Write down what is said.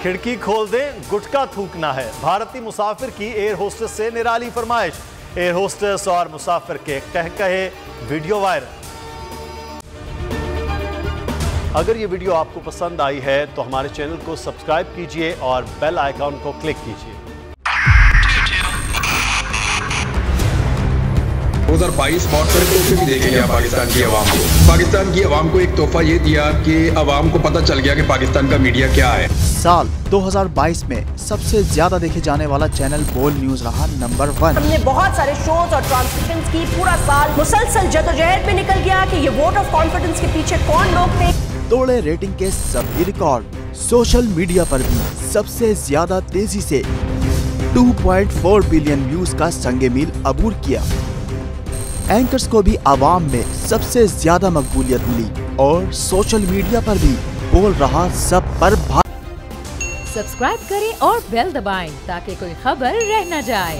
खिड़की खोल दें, गुटखा थूकना है। भारतीय मुसाफिर की एयर होस्टेस से निराली फरमाइश। एयर होस्टेस और मुसाफिर के कहे वीडियो वायरल। अगर ये वीडियो आपको पसंद आई है तो हमारे चैनल को सब्सक्राइब कीजिए और बेल आइकॉन को क्लिक कीजिए। 2022 बहुत सारे तोहफे भी देखे गया पाकिस्तान की आवाम को। पाकिस्तान की आवाम को एक तोहफा ये दिया कि आवाम को पता चल गया कि पाकिस्तान का मीडिया क्या है। साल 2022 में सबसे ज्यादा देखे जाने वाला चैनल बोल न्यूज रहा नंबर 1। हमने बहुत सारे शोज और ट्रांसमिशंस की। पूरा साल मुसलसल जदोजहद में निकल गया कि ये वोट ऑफ कॉन्फिडेंस के पीछे कौन लोग थे। तोड़े रेटिंग के सभी रिकॉर्ड। सोशल मीडिया पर भी सबसे ज्यादा तेजी से 2.4 बिलियन व्यूज का संगे मील अबूर किया। एंकर्स को भी आवाम में सबसे ज्यादा मकबूलियत मिली और सोशल मीडिया पर भी बोल रहा सब पर सब्सक्राइब करें और बेल दबाएं ताकि कोई खबर रह न जाए।